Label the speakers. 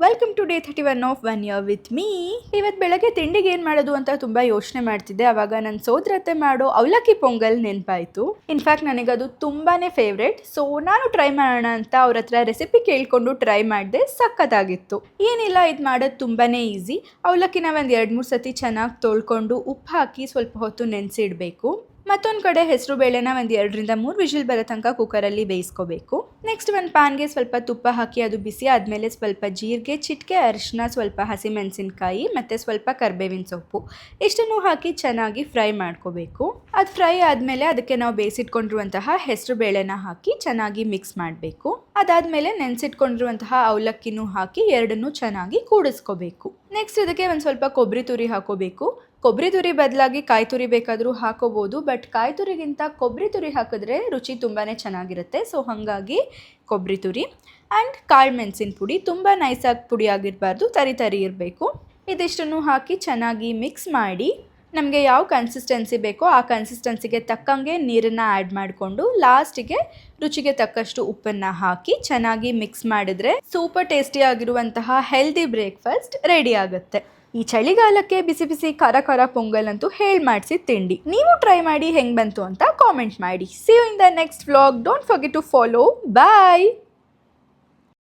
Speaker 1: Welcome to day 31 of 1 year with me. ಇವತ್ತು ಬೆಳಗ್ಗೆ ತಿಂಡಿಗೆ ಏನು ಮಾಡೋದು ಅಂತ ತುಂಬ ಯೋಚನೆ ಮಾಡ್ತಿದ್ದೆ. ಆವಾಗ ನನ್ನ ಸೋದರತ್ತೆ ಮಾಡೋ ಅವಲಕ್ಕಿ ಪೊಂಗಲ್ ನೆನಪಾಯಿತು. ಇನ್ಫ್ಯಾಕ್ಟ್ ನನಗದು ತುಂಬಾ ಫೇವ್ರೇಟ್. ಸೊ ನಾನು ಟ್ರೈ ಮಾಡೋಣ ಅಂತ ಅವ್ರ ಹತ್ರ ರೆಸಿಪಿ ಕೇಳಿಕೊಂಡು ಟ್ರೈ ಮಾಡಿದೆ. ಸಖತ್ತಾಗಿತ್ತು. ಏನಿಲ್ಲ, ಇದು ಮಾಡೋದು ತುಂಬಾ ಈಸಿ. ಅವಲಕ್ಕಿನ ಒಂದು 2-3 ಸತಿ ಚೆನ್ನಾಗಿ ತೊಳ್ಕೊಂಡು ಉಪ್ಪು ಹಾಕಿ ಸ್ವಲ್ಪ ಹೊತ್ತು ನೆನೆಸಿಡಬೇಕು. ಮತ್ತೊಂದು ಕಡೆ ಹೆಸರು ಬೇಳೆನ ಒಂದು 2-3 ವಿಷಲ್ ಬರೋ ತನಕ ಕುಕ್ಕರಲ್ಲಿ ಬೇಯಿಸ್ಕೋಬೇಕು. ನೆಕ್ಸ್ಟ್ ಒಂದು ಪ್ಯಾನ್ಗೆ ಸ್ವಲ್ಪ ತುಪ್ಪ ಹಾಕಿ ಅದು ಬಿಸಿ ಆದಮೇಲೆ ಸ್ವಲ್ಪ ಜೀರಿಗೆ, ಚಿಟಿಕೆ ಅರಿಶಿನ, ಸ್ವಲ್ಪ ಹಸಿಮೆಣಸಿನ್ಕಾಯಿ ಮತ್ತು ಸ್ವಲ್ಪ ಕರಿಬೇವಿನ ಸೊಪ್ಪು ಇಷ್ಟನ್ನು ಹಾಕಿ ಚೆನ್ನಾಗಿ ಫ್ರೈ ಮಾಡ್ಕೋಬೇಕು. ಅದು ಫ್ರೈ ಆದಮೇಲೆ ಅದಕ್ಕೆ ನಾವು ಬೇಯಿಸಿಟ್ಕೊಂಡಿರುವಂತಹ ಹೆಸರು ಬೇಳೆನ ಹಾಕಿ ಚೆನ್ನಾಗಿ ಮಿಕ್ಸ್ ಮಾಡಬೇಕು. ಅದಾದಮೇಲೆ ನೆನೆಸಿಟ್ಕೊಂಡಿರುವಂತಹ ಅವಲಕ್ಕಿನೂ ಹಾಕಿ ಎರಡನ್ನೂ ಚೆನ್ನಾಗಿ ಕೂಡಿಸ್ಕೋಬೇಕು. ನೆಕ್ಸ್ಟ್ ಇದಕ್ಕೆ ಒಂದು ಸ್ವಲ್ಪ ಕೊಬ್ಬರಿ ತುರಿ ಹಾಕೋಬೇಕು. ಕೊಬ್ಬರಿ ತುರಿ ಬದಲಾಗಿ ಕಾಯಿ ತುರಿ ಬೇಕಾದರೂ ಹಾಕೋಬೋದು, ಬಟ್ ಕಾಯಿ ತುರಿಗಿಂತ ಕೊಬ್ಬರಿ ತುರಿ ಹಾಕಿದ್ರೆ ರುಚಿ ತುಂಬಾ ಚೆನ್ನಾಗಿರುತ್ತೆ. ಸೊ ಹಾಗಾಗಿ ಕೊಬ್ಬರಿ ತುರಿ ಆ್ಯಂಡ್ ಕಾಳು ಮೆಣಸಿನ ಪುಡಿ ತುಂಬ ನೈಸಾಗಿ ಪುಡಿ ಆಗಿರಬಾರ್ದು, ತರಿ ಇರಬೇಕು. ಇದಿಷ್ಟನ್ನು ಹಾಕಿ ಚೆನ್ನಾಗಿ ಮಿಕ್ಸ್ ಮಾಡಿ ನಮಗೆ ಯಾವ ಕನ್ಸಿಸ್ಟೆನ್ಸಿ ಬೇಕೋ ಆ ಕನ್ಸಿಸ್ಟೆನ್ಸಿಗೆ ತಕ್ಕಂಗೆ ನೀರನ್ನು ಆ್ಯಡ್ ಮಾಡಿಕೊಂಡು ಲಾಸ್ಟಿಗೆ ರುಚಿಗೆ ತಕ್ಕಷ್ಟು ಉಪ್ಪನ್ನು ಹಾಕಿ ಚೆನ್ನಾಗಿ ಮಿಕ್ಸ್ ಮಾಡಿದ್ರೆ ಸೂಪರ್ ಟೇಸ್ಟಿ ಆಗಿರುವಂತಹ ಹೆಲ್ದಿ ಬ್ರೇಕ್ಫಾಸ್ಟ್ ರೆಡಿ ಆಗುತ್ತೆ. ಈ ಚಳಿಗಾಲಕ್ಕೆ ಬಿಸಿ ಬಿಸಿ ಖಾರ ಖಾರ ಪೊಂಗಲ್ ಅಂತೂ ಮಾಡಿಸಿ ತಿಂಡಿ. ನೀವು ಟ್ರೈ ಮಾಡಿ ಹೆಂಗೆ ಬಂತು ಅಂತ ಕಾಮೆಂಟ್ ಮಾಡಿ. See you in the next vlog. Don't forget to follow. Bye.